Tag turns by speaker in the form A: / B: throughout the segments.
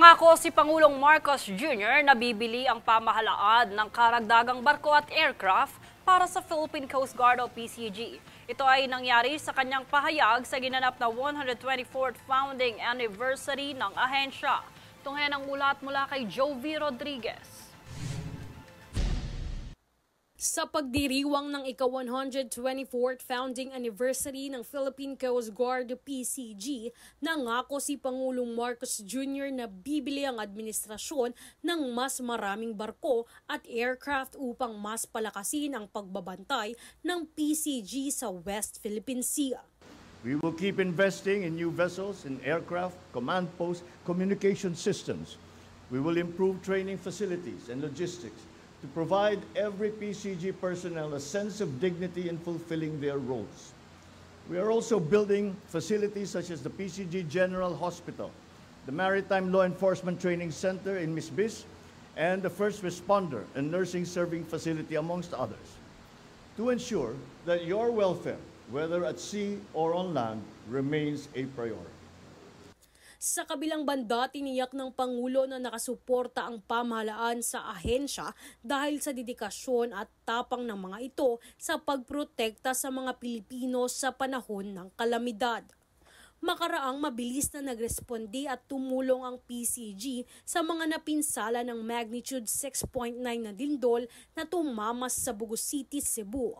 A: Nangako si Pangulong Marcos Jr. na bibili ang pamahalaan ng karagdagang barko at aircraft para sa Philippine Coast Guard o PCG. Ito ay nangyari sa kanyang pahayag sa ginanap na 124th founding anniversary ng ahensya. Tunghayan ang ulat mula kay Jovi Rodriguez. Sa pagdiriwang ng ika-124th founding anniversary ng Philippine Coast Guard PCG, nangako si Pangulong Marcos Jr. na bibili ang administrasyon ng mas maraming barko at aircraft upang mas palakasin ang pagbabantay ng PCG sa West Philippine Sea.
B: We will keep investing in new vessels, in aircraft, command posts, communication systems. We will improve training facilities and logistics to provide every PCG personnel a sense of dignity in fulfilling their roles. We are also building facilities such as the PCG General Hospital, the Maritime Law Enforcement Training Center in Misbis, and the First Responder and Nursing Serving Facility, amongst others, to ensure that your welfare, whether at sea or on land, remains a priority.
A: Sa kabilang banda, tiniyak ng Pangulo na nakasuporta ang pamahalaan sa ahensya dahil sa dedikasyon at tapang ng mga ito sa pagprotekta sa mga Pilipino sa panahon ng kalamidad. Makaraang mabilis na nagresponde at tumulong ang PCG sa mga napinsala ng magnitude 6.9 na lindol na tumamas sa Bugo City, Cebu.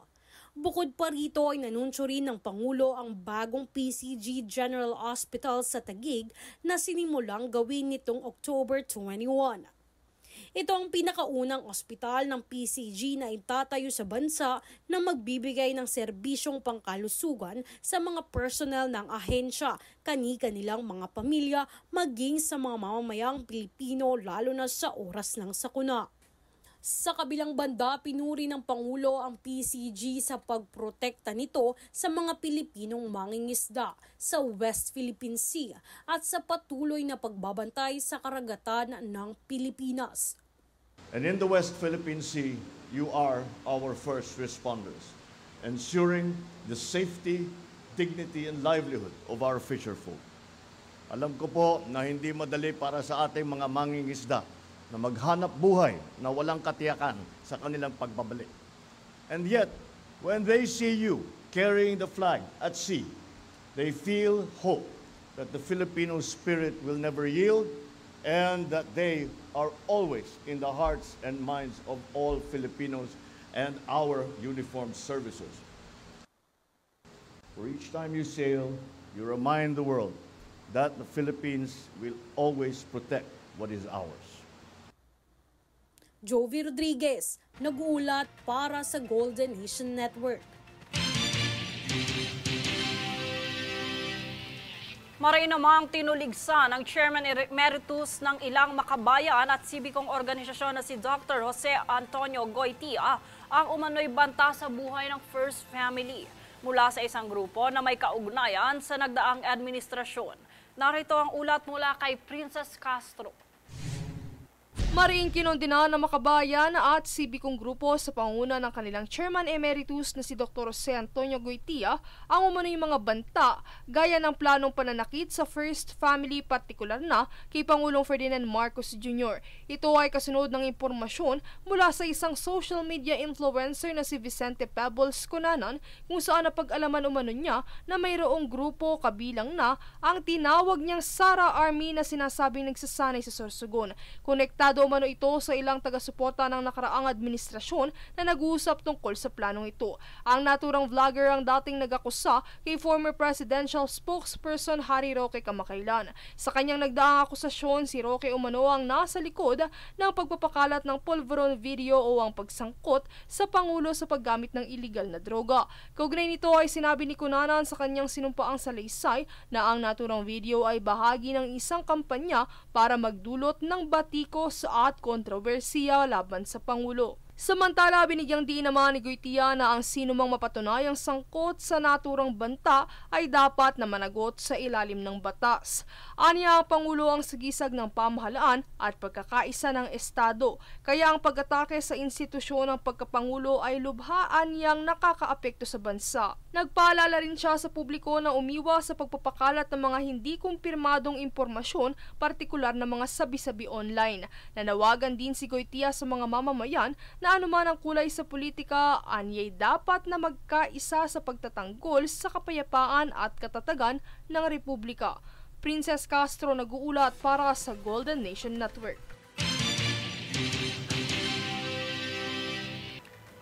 A: Bukod pa rito ay nanunsyo rin ng Pangulo ang bagong PCG General Hospital sa Taguig na sinimulang gawin nitong October 21. Ito ang pinakaunang ospital ng PCG na itatayo sa bansa na magbibigay ng serbisyong pangkalusugan sa mga personnel ng ahensya, kani-kanilang mga pamilya, maging sa mga mamamayang Pilipino lalo na sa oras ng sakuna. Sa kabilang banda, pinuri ng Pangulo ang PCG sa pagprotekta nito sa mga Pilipinong mangingisda sa West Philippine Sea at sa patuloy na pagbabantay sa karagatan ng Pilipinas.
B: And in the West Philippine Sea, you are our first responders, ensuring the safety, dignity, and livelihood of our fisherfolk. Alam ko po na hindi madali para sa ating mga mangingisda na maghanap buhay na walang katiyakan sa kanilang pagbabalik. And yet, when they see you carrying the flag at sea, they feel hope that the Filipino spirit will never yield and that they are always in the hearts and minds of all Filipinos and our uniformed services. For each time you sail, you remind the world that the Philippines will always protect what is ours.
A: Jovi Rodriguez, nag-uulat para sa Golden Nation Network. Maray namang tinuligsa ng Chairman Emeritus ng ilang makabayan at sibikong organisasyon na si Dr. Jose Antonio Goytia ang umano'y banta sa buhay ng First Family mula sa isang grupo na may kaugnayan sa nagdaang administrasyon. Narito ang ulat mula kay Princess Castro.
C: Mariing kinondena ng makabayan at sibikong grupo sa pangunguna ng kanilang Chairman Emeritus na si Dr. Jose Antonio Goytia ang umano'y mga banta gaya ng planong pananakit sa First Family, partikular na kay Pangulong Ferdinand Marcos Jr. Ito ay kasunod ng impormasyon mula sa isang social media influencer na si Vicente Pebbles Conanan kung saan napag-alaman umano niya na mayroong grupo kabilang na ang tinawag niyang Sara Army na sinasabing nagsasanay sa Sorsogon. Konektado umano ito sa ilang taga-suporta ng nakaraang administrasyon na nag-uusap tungkol sa planong ito. Ang naturang vlogger ang dating nag-akusa kay former presidential spokesperson Harry Roque kamakailan. Sa kanyang nagdaang akusasyon, si Roque umano ang nasa likod ng pagpapakalat ng pulveron video o ang pagsangkot sa Pangulo sa paggamit ng iligal na droga. Kaugnay nito ay sinabi ni Cunanan sa kanyang sinumpaang salaysay na ang naturang video ay bahagi ng isang kampanya para magdulot ng batikos at kontrobersiya laban sa Pangulo. Samantala, binigyang diin naman ni Goytia na ang sinumang mapatunayang sangkot sa naturang banta ay dapat na managot sa ilalim ng batas. Aniya ang Pangulo ang sagisag ng pamahalaan at pagkakaisa ng Estado, kaya ang pag-atake sa institusyon ng pagkapangulo ay lubhaan niyang nakakaapekto sa bansa. Nagpaalala rin siya sa publiko na umiwas sa pagpapakalat ng mga hindi kumpirmadong impormasyon, partikular na mga sabi-sabi online. Nanawagan din si Goytia sa mga mamamayan na anuman ang kulay sa politika, anyay dapat na magkaisa sa pagtatanggol sa kapayapaan at katatagan ng Republika. Princess Castro nag-uulat para sa Golden Nation Network.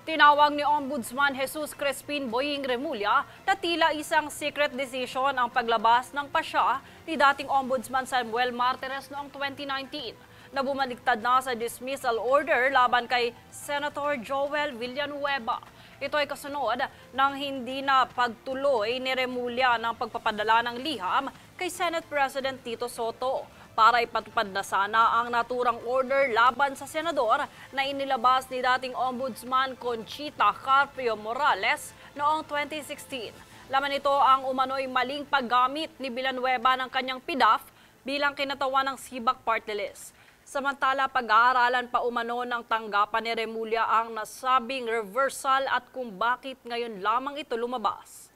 D: Tinawag ni Ombudsman Jesus Crespin Boying Remulla na tila isang secret decision ang paglabas ng pasya ni dating Ombudsman Samuel Martires noong 2019 na bumaliktad na sa dismissal order laban kay Senator Joel Villanueva. Ito ay kasunod ng hindi na pagtuloy ni Remulla ng pagpapadala ng liham kay Senate President Tito Soto para ipatupad na sana ang naturang order laban sa senador na inilabas ni dating Ombudsman Conchita Carpio Morales noong 2016. Laman nito ang umano'y maling paggamit ni Villanueva ng kanyang PDAF bilang kinatawan ng SIBAC party list. Samantala, pag-aaralan pa umano ng tanggapan ni Remulla ang nasabing reversal at kung bakit ngayon lamang ito lumabas.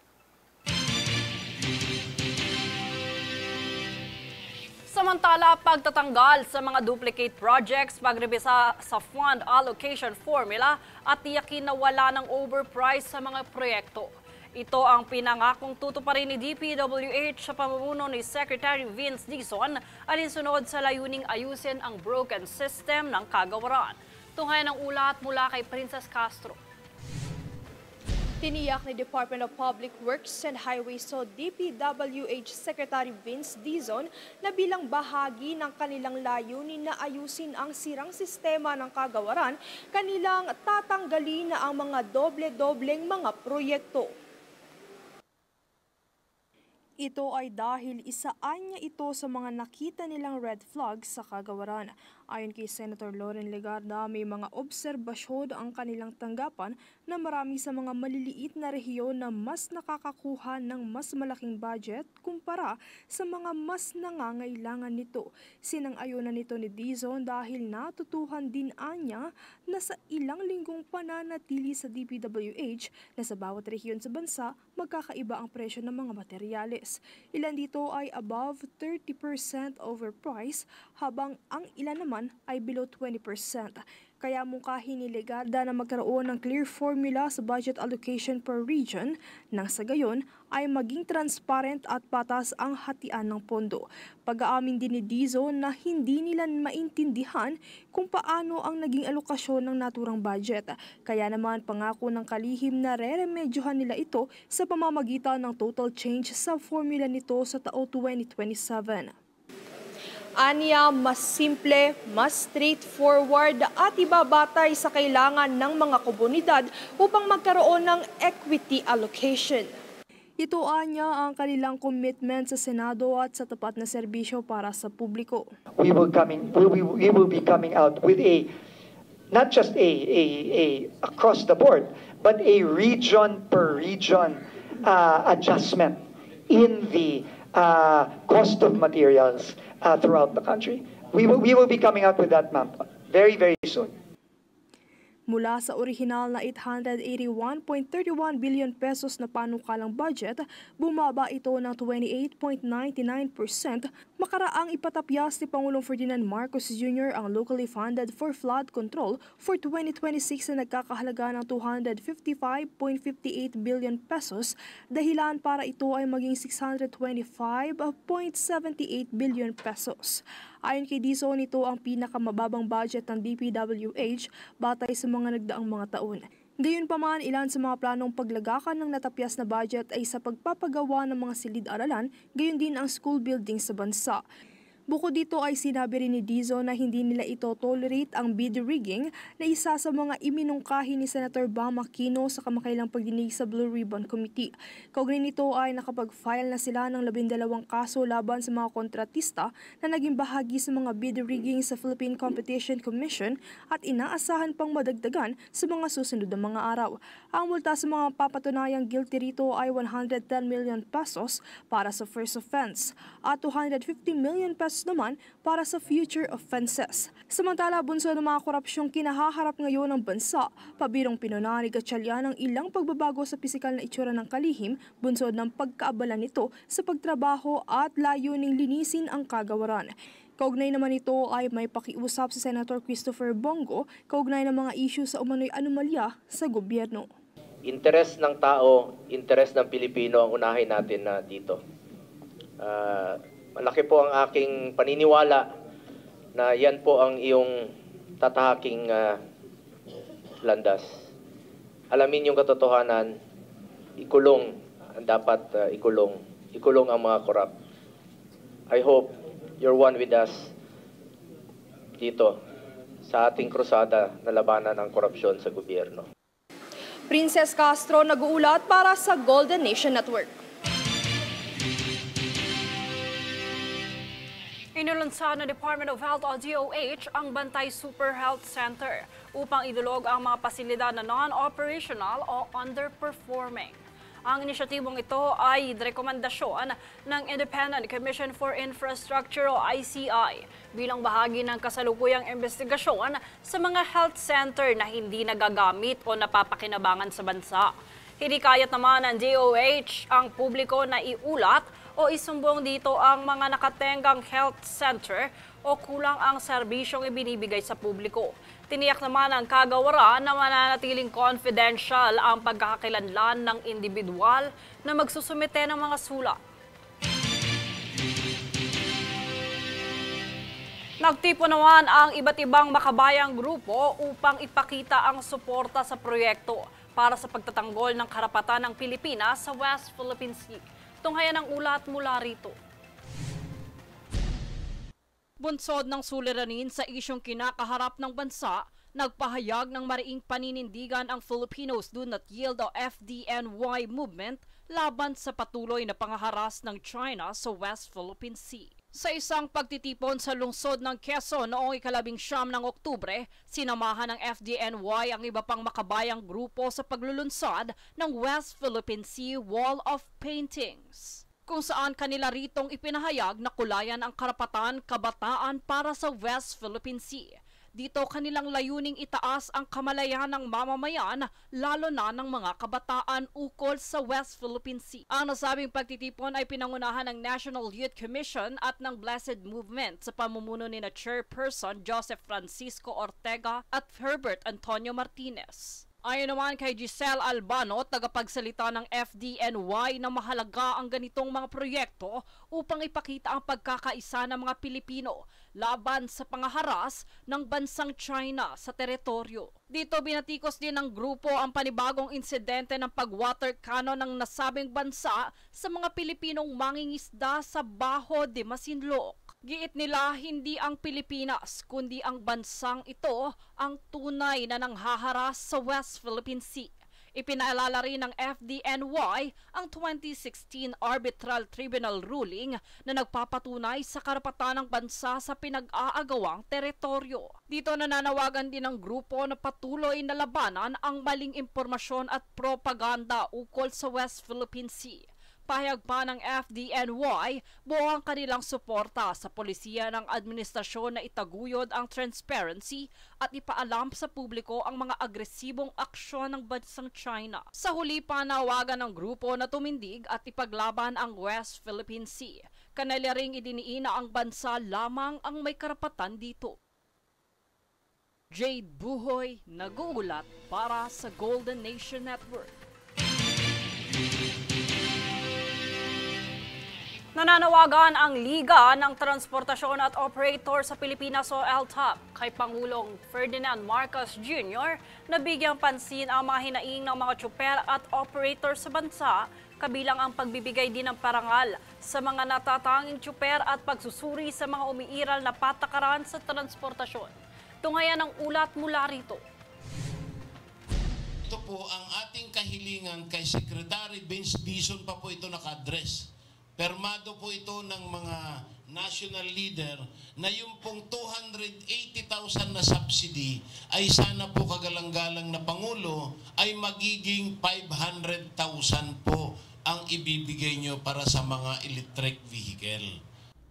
D: Samantala, pagtatanggal sa mga duplicate projects, pagrebisa sa fund allocation formula at tiyakin na wala ng overprice sa mga proyekto. Ito ang pinangakong tutuparin ni DPWH sa pamumuno ni Secretary Vince Dizon alinsunod sa layuning ayusin ang broken system ng kagawaran. Tunghayan ang ulat mula kay Princess Castro.
C: Tiniyak ni Department of Public Works and Highways o DPWH Secretary Vince Dizon na bilang bahagi ng kanilang layunin na ayusin ang sirang sistema ng kagawaran, kanilang tatanggalin na ang mga doble-dobleng mga proyekto. Ito ay dahil isaan niya ito sa mga nakita nilang red flags sa kagawaran. Ayon kay Senator Loren Legarda, may mga obserbasyon ang kanilang tanggapan na marami sa mga maliliit na rehiyon na mas nakakakuha ng mas malaking budget kumpara sa mga mas nangangailangan nito. Sinang-ayunan nito ni Dizon dahil natutuhan din anya na sa ilang linggong pananatili sa DPWH na sa bawat rehiyon sa bansa magkakaiba ang presyo ng mga materyales. Ilan dito ay above 30% overprice habang ang ilan naman ay below 20%. Kaya mungkahin ni Legarda na magkaroon ng clear formula sa budget allocation per region nang sa gayon ay maging transparent at patas ang hatian ng pondo. Pag-aamin din ni Dizon na hindi nila maintindihan kung paano ang naging alokasyon ng naturang budget. Kaya naman pangako ng kalihim na re-remedyohan nila ito sa pamamagitan ng total change sa formula nito sa taong 2027. Aniya, mas simple, mas straightforward at ibabatay sa kailangan ng mga komunidad upang magkaroon ng equity allocation. Ito anya ang kanilang commitment sa Senado at sa tapat na serbisyo para sa publiko.
E: We will be coming out with a not just a across the board, but a region per region adjustment in the cost of materials throughout the country. We will be coming out with that map very, very soon.
C: Mula sa orihinal na 881.31 billion pesos na panukalang budget, bumaba ito ng 28.99%, makaraang ipatapyas ni Pangulong Ferdinand Marcos Jr. ang locally funded for flood control for 2026 na nagkakahalaga ng 255.58 billion pesos, dahilan para ito ay maging 625.78 billion pesos. Ayon kay Dizon, ito ang pinakamababang budget ng DPWH batay sa mga nagdaang mga taon. Gayunpaman, ilan sa mga planong paglagakan ng natapyas na budget ay sa pagpapagawa ng mga silid-aralan, gayon din ang school building sa bansa. Bukod dito ay sinabi rin ni Dizon na hindi nila ito tolerate ang bid rigging na isa sa mga iminungkahi ni Senator Bam Aquino sa kamakailang pagdinig sa Blue Ribbon Committee. Kaugnay nito ay nakapag-file na sila ng 12 kaso laban sa mga kontratista na naging bahagi sa mga bid rigging sa Philippine Competition Commission at inaasahan pang madagdagan sa mga susunod na mga araw. Ang multa sa mga papatunayang guilty rito ay 110 million pesos para sa first offense at 250 million pesos naman para sa future offenses. Samantala, bunsod ng mga korupsyong kinahaharap ngayon ng bansa, pabirong pinuna ni Gatchalian ang ilang pagbabago sa pisikal na itsura ng kalihim, bunsod ng pagkaabala nito sa pagtrabaho at layuning linisin ang kagawaran. Kaugnay naman ito ay may pakiusap si Senator Christopher Bongo kaugnay ng mga issue sa umano'y anomalya sa gobyerno.
F: Interes ng tao, interes ng Pilipino ang unahin natin na dito. Malaki po ang aking paniniwala na yan po ang iyong tatahaking landas. Alamin yung katotohanan, ikulong ang dapat ikulong. Ikulong ang mga korap. I hope you're one with us dito sa ating krusada na labanan ng korupsyon sa gobyerno.
C: Princess Castro nag-uulat para sa Golden Nation Network.
D: Inulunsad ng Department of Health o DOH ang Bantay Super Health Center upang idulog ang mga pasilidad na non-operational o underperforming. Ang inisyatibong ito ay rekomendasyon ng Independent Commission for Infrastructure o ICI bilang bahagi ng kasalukuyang investigasyon sa mga health center na hindi nagagamit o napapakinabangan sa bansa. Hinikayat naman ng DOH ang publiko na iulat o isumbong dito ang mga nakatenggang health center o kulang ang serbisyong ibinibigay sa publiko. Tiniyak naman ang kagawaran na mananatiling confidential ang pagkakakilanlan ng individual na magsusumite ng mga sulat. Nagtipo naman ang iba't ibang makabayang grupo upang ipakita ang suporta sa proyekto para sa pagtatanggol ng karapatan ng Pilipinas sa West Philippine Sea. Tunghayan ang ulat mula rito. Bunsod ng suliranin sa isyong kinakaharap ng bansa, nagpahayag ng mariing paninindigan ang Filipinos Do Not Yield o FDNY movement laban sa patuloy na pangaharas ng China sa West Philippine Sea. Sa isang pagtitipon sa lungsod ng Quezon noong 19 ng Oktubre, sinamahan ng FDNY ang iba pang makabayang grupo sa paglulunsad ng West Philippine Sea Wall of Paintings, kung saan kanila ritong ipinahayag na kulayan ang karapatan kabataan para sa West Philippine Sea. Dito kanilang layuning itaas ang kamalayan ng mamamayan, lalo na ng mga kabataan ukol sa West Philippine Sea. Ang nasabing pagtitipon ay pinangunahan ng National Youth Commission at ng Blessed Movement sa pamumuno ni na Chairperson Joseph Francisco Ortega at Herbert Antonio Martinez. Ayon naman kay Giselle Albano, tagapagsalita ng FDNY, na mahalaga ang ganitong mga proyekto upang ipakita ang pagkakaisa ng mga Pilipino laban sa pangaharas ng bansang China sa teritoryo. Dito binatikos din ng grupo ang panibagong insidente ng pag-water cannon ng nasabing bansa sa mga Pilipinong mangingisda sa Bajo de Masinloc. Giit nila hindi ang Pilipinas kundi ang bansang ito ang tunay na nanghaharas sa West Philippine Sea. Ipinaalala rin ng FDNY ang 2016 Arbitral Tribunal ruling na nagpapatunay sa karapatan ng bansa sa pinag-aagawang teritoryo. Dito nananawagan din ng grupo na patuloy na labanan ang maling impormasyon at propaganda ukol sa West Philippine Sea. Pahayag pa ng FDNY, buo ang kanilang suporta sa polisiya ng administrasyon na itaguyod ang transparency at ipaalam sa publiko ang mga agresibong aksyon ng bansang China. Sa huli, panawagan ng grupo na tumindig at ipaglaban ang West Philippine Sea. Kanila ring idiniin na ang bansa lamang ang may karapatan dito. Jade Buhoy, nag-uulat para sa Golden Nation Network. Nananawagan ang Liga ng Transportasyon at Operator sa Pilipinas o LTOP kay Pangulong Ferdinand Marcos Jr. na bigyang pansin ang mga hinaing ng mga tsuper at operator sa bansa kabilang ang pagbibigay din ng parangal sa mga natatanging tsuper at pagsusuri sa mga umiiral na patakaran sa transportasyon. Tungayan ang ulat mula rito.
G: Ito po ang ating kahilingan kay Secretary Vince Dizon pa po ito naka-address. Permado po ito ng mga national leader na yung pong 280,000 na subsidy ay sana po kagalang-galang na Pangulo ay magiging 500,000 po ang ibibigay nyo para sa mga electric vehicle.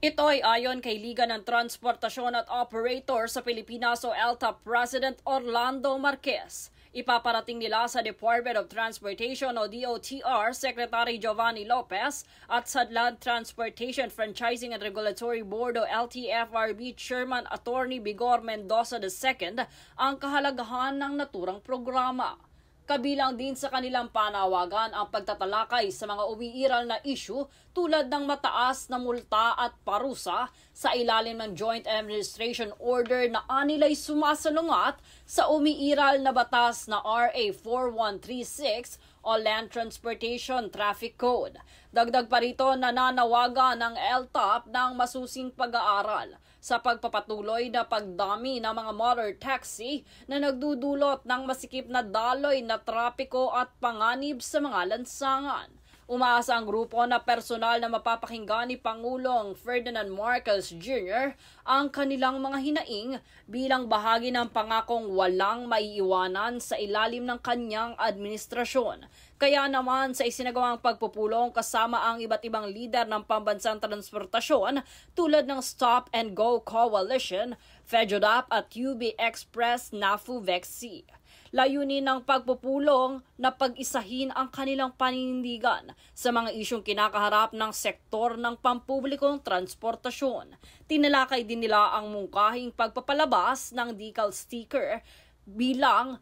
D: Ito ay ayon kay Liga ng Transportasyon at Operator sa Pilipinas o ELTA President Orlando Marquez. Ipaparating nila sa Department of Transportation o DOTR Secretary Giovanni Lopez at sa Land Transportation Franchising and Regulatory Board o LTFRB Chairman Attorney Vigor Mendoza II ang kahalagahan ng naturang programa. Kabilang din sa kanilang panawagan ang pagtatalakay sa mga umiiral na issue tulad ng mataas na multa at parusa sa ilalim ng Joint Administration Order na anilay sumasalungat sa umiiral na batas na RA 4136 o Land Transportation Traffic Code. Dagdag pa rito, nananawagan ng LTOP ng masusing pag-aaral sa pagpapatuloy na pagdami ng mga motor taxi na nagdudulot ng masikip na daloy na trapiko at panganib sa mga lansangan. Umaasa ang grupo na personal na mapapakinggan ni Pangulong Ferdinand Marcos Jr. ang kanilang mga hinaing bilang bahagi ng pangakong walang maiiwanan sa ilalim ng kanyang administrasyon. Kaya naman sa isinagawang pagpupulong kasama ang iba't ibang lider ng pambansang transportasyon tulad ng Stop and Go Coalition, FEDJODAP at UB Express NAFU-VEXI. Layunin ng pagpupulong na pag-isahin ang kanilang paninindigan sa mga isyong kinakaharap ng sektor ng pampublikong transportasyon. Tinalakay din nila ang mungkahing pagpapalabas ng decal sticker bilang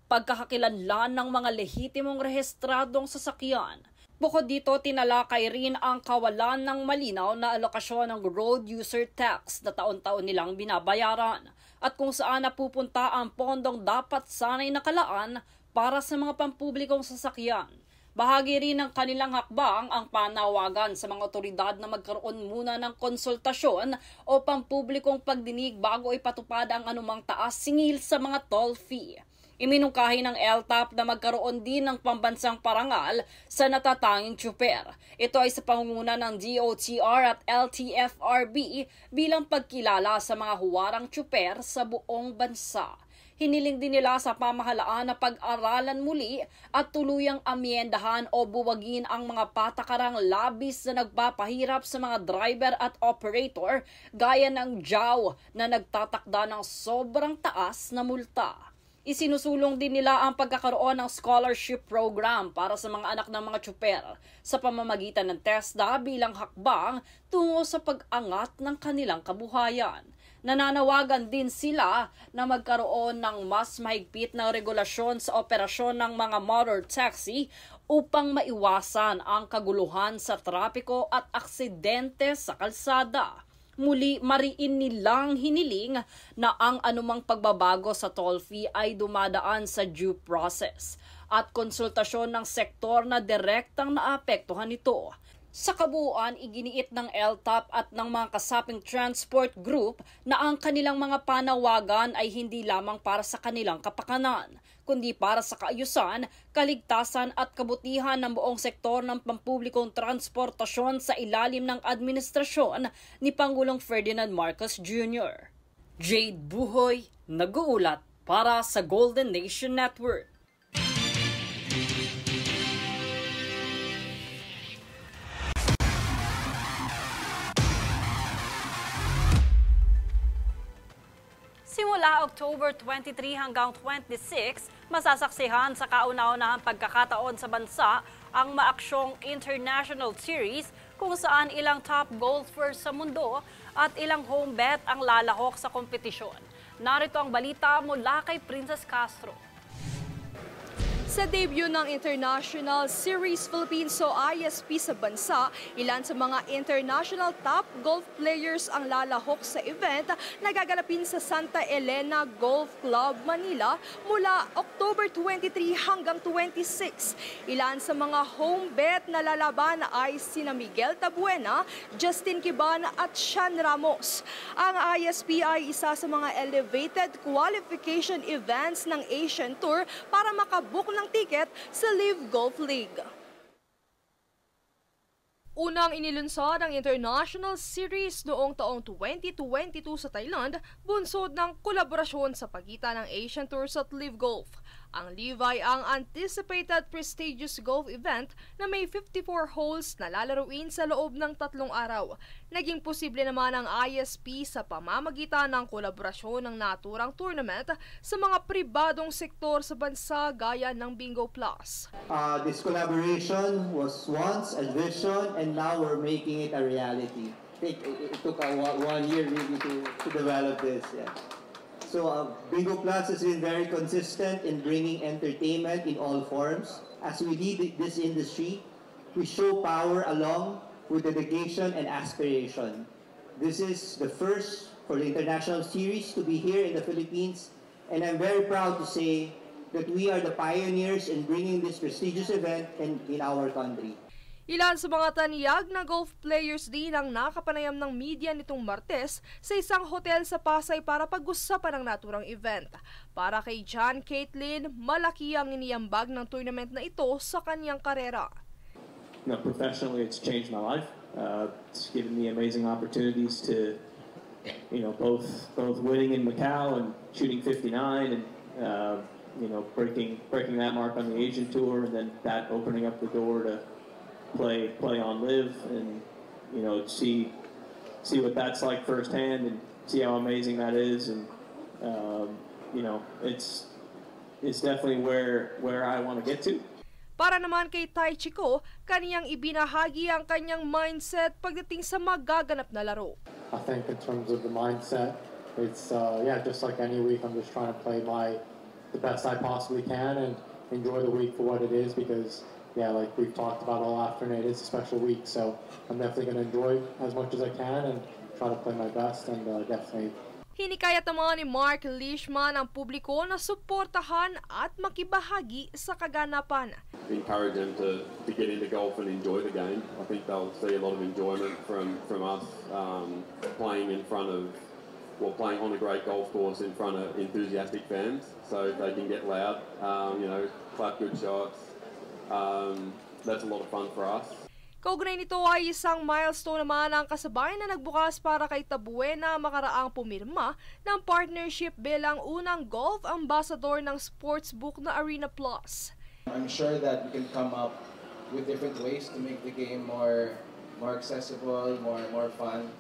D: pagkakakilanlan ng mga lehitimong rehistradong sasakyan. Bukod dito, tinalakay rin ang kawalan ng malinaw na alokasyon ng road user tax na taon-taon nilang binabayaran at kung saan napupunta ang pondong dapat sanay nakalaan para sa mga pampublikong sasakyan. Bahagi rin ng kanilang hakbang ang panawagan sa mga otoridad na magkaroon muna ng konsultasyon o pampublikong pagdinig bago ipatupad ang anumang taas singil sa mga toll fee. Iminungkahi ng LTOP na magkaroon din ng pambansang parangal sa natatanging tsuper. Ito ay sa pangunguna ng DOTR at LTFRB bilang pagkilala sa mga huwarang tsuper sa buong bansa. Hiniling din nila sa pamahalaan na pag-aralan muli at tuluyang amyendahan o buwagin ang mga patakarang labis na nagpapahirap sa mga driver at operator gaya ng JAW na nagtatakda ng sobrang taas na multa. Isinusulong din nila ang pagkakaroon ng scholarship program para sa mga anak ng mga tsuper sa pamamagitan ng TESDA bilang hakbang tungo sa pag-angat ng kanilang kabuhayan. Nananawagan din sila na magkaroon ng mas mahigpit na regulasyon sa operasyon ng mga motor taxi upang maiwasan ang kaguluhan sa trapiko at aksidente sa kalsada. Muli, mariin nilang hiniling na ang anumang pagbabago sa toll fee ay dumadaan sa due process at konsultasyon ng sektor na direktang naapektuhan nito. Sa kabuuan, iginiit ng LTOP at ng mga kasaping transport group na ang kanilang mga panawagan ay hindi lamang para sa kanilang kapakanan, kundi para sa kaayusan, kaligtasan at kabutihan ng buong sektor ng pampublikong transportasyon sa ilalim ng administrasyon ni Pangulong Ferdinand Marcos Jr. Jade Buhoy, nag-uulat para sa Golden Nation Network. Simula October 23 hanggang 26, masasaksihan sa kauna-unahang pagkakataon sa bansa ang maaksyong International Series kung saan ilang top golfers sa mundo at ilang home bet ang lalahok sa kompetisyon. Narito ang balita mula kay Princess Castro.
C: Sa debut ng International Series Philippines o ISP sa bansa, ilan sa mga international top golf players ang lalahok sa event na gaganapin sa Santa Elena Golf Club, Manila mula October 23 hanggang 26. Ilan sa mga home bet na lalaban ay sina Miguel Tabuena, Justin Kiban at Sean Ramos. Ang ISP ay isa sa mga elevated qualification events ng Asian Tour para makabook ng ticket sa Live Golf League. Unang inilunsad ang International Series noong taong 2022 sa Thailand, bunsod ng kolaborasyon sa pagitan ng Asian Tours at Live Golf. Ang Live ay ang anticipated prestigious golf event na may 54 holes na lalaruin sa loob ng 3 araw. Naging posible naman ang ISP sa pamamagitan ng kolaborasyon ng naturang tournament sa mga pribadong sektor sa bansa gaya ng Bingo Plus.
H: This collaboration was once a vision and now we're making it a reality. It took 1 year really to develop this. Yeah. So Bingo Plus has been very consistent in bringing entertainment in all forms. As we lead this industry, we show power along with dedication and aspiration. This is the first for the International Series to be here in the Philippines, and I'm very proud to say that we are the pioneers in bringing this prestigious event in our country.
C: Ilan sa mga taniyag na golf players din ang nakapanayam ng media nitong Martes sa isang hotel sa Pasay para pag-usapan ang naturang event. Para kay John Caitlin, malaki ang iniambag ng tournament na ito sa kanyang karera.
I: Professionally, it's changed my life. It's given me amazing opportunities to, both winning in Macau and shooting 59 and breaking that mark on the Asian Tour, and then that opening up the door to play on Live and see what that's like firsthand and see how amazing that is, and it's definitely where I want to get to.
C: Para naman kay Tai Chico, kaniyang ibinahagi ang kanyang mindset pagdating sa magaganap na laro.
J: I think in terms of the mindset, it's just like any week, I'm just trying to play the best I possibly can and enjoy the week for what it is, because like we've talked about all afternoon, it's a special week, so I'm definitely going to enjoy as much as I can and try to play my best, and definitely.
C: Hinikayat naman ni Mark Leishman ang publiko na suportahan at makibahagi sa kaganapan.
K: Encourage them to get into golf and enjoy the game. I think they'll see a lot of enjoyment from us playing playing on a great golf course in front of enthusiastic fans, so they can get loud, clap good shots. That's a lot of fun for us.
C: Kaugnay nito ay isang milestone naman ang kasabay na nagbukas para kay Tabuena makaraang pumirma ng partnership bilang unang golf ambassador ng sportsbook na Arena Plus.
L: I'm sure that we can come up with different ways to make the game more accessible, more fun,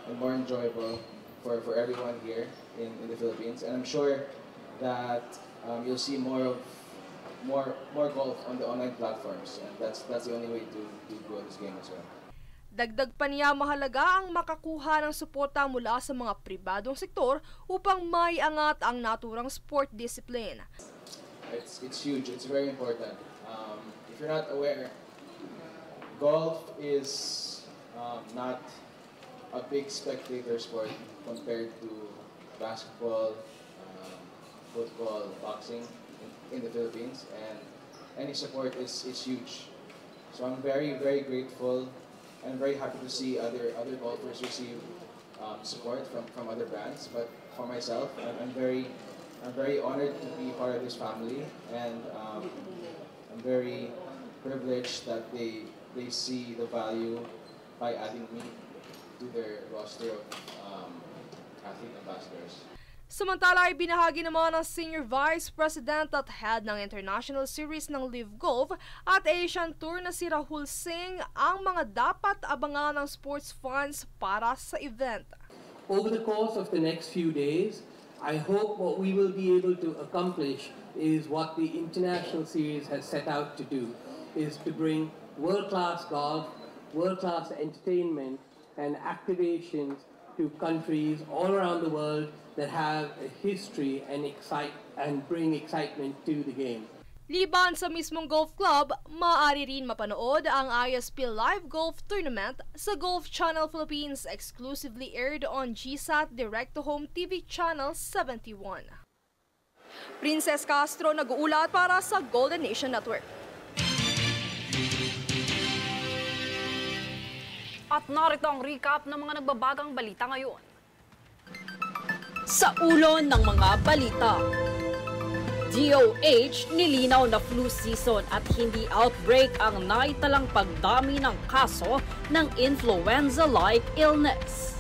L: and more enjoyable for everyone here in the Philippines. And I'm sure that you'll see more golf on the online platforms, and that's the only way to grow this game as well.
C: Dagdag pa niya, mahalaga ang makakuha ng suporta mula sa mga pribadong sektor upang maiangat ang naturang sport discipline.
L: It's huge. It's very important. If you're not aware, golf is not a big spectator sport compared to basketball, football, boxing in the Philippines, and any support is huge. So I'm very, very grateful and very happy to see other golfers receive support from other brands. But for myself, I'm very honored to be part of this family, and I'm very privileged that they see the value by adding me to their roster of athlete ambassadors.
C: Samantala ay binahagi naman ng Senior Vice President at Head ng International Series ng Live Golf at Asian Tour na si Rahul Singh ang mga dapat abangan ng sports fans para sa event.
M: Over the course of the next few days, I hope what we will be able to accomplish is what the International Series has set out to do, is to bring world-class golf, world-class entertainment and activations to countries all around the world that have a history and bring excitement to the game.
C: Liban sa mismong golf club, maaari rin mapanood ang ISP Live Golf Tournament sa Golf Channel Philippines, exclusively aired on GSAT Direct-to-Home TV Channel 71. Princess Castro nag-uulat para sa Golden Nation Network.
D: At narito ang recap ng mga nagbabagang balita ngayon.
A: Sa ulo ng mga balita, DOH nilinaw na flu season at hindi outbreak ang naitalang pagdami ng kaso ng influenza-like illness.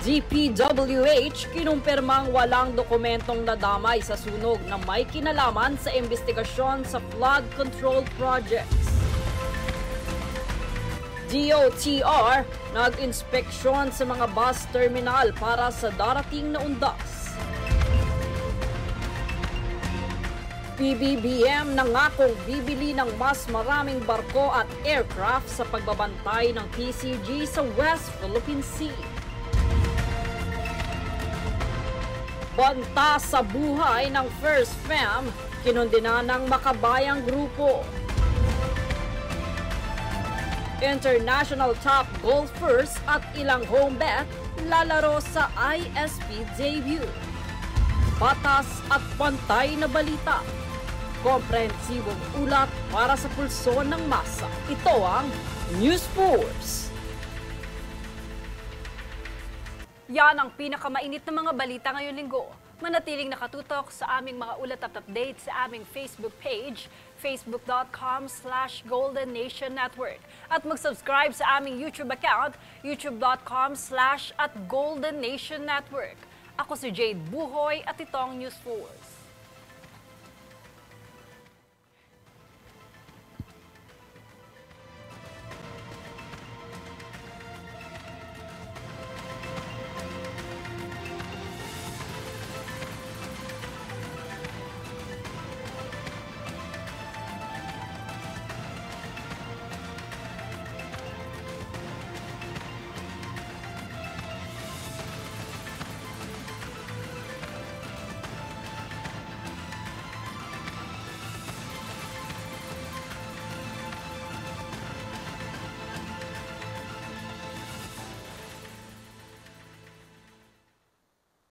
A: DPWH kinumpirmang walang dokumentong nadamay sa sunog na may kinalaman sa investigasyon sa flood control projects. DOTR nag-inspeksyon sa mga bus terminal para sa darating na undas. PBBM nangakong bibili ng mas maraming barko at aircraft sa pagbabantay ng PCG sa West Philippine Sea. Banta sa buhay ng First Fam, kinundina ng makabayang grupo. International top golfers at ilang home bet lalaro sa ISP debut. Patas at pantay na balita. Komprehensibong ulat para sa pulso ng masa. Ito ang News Force.
D: Yan ang pinakamainit na mga balita ngayong linggo. Manatiling nakatutok sa aming mga ulat at update sa aming Facebook page, facebook.com/Golden Nation Network. At mag-subscribe sa aming YouTube account, youtube.com/@Golden Nation Network. Ako si Jade Buhoy at itong News Force.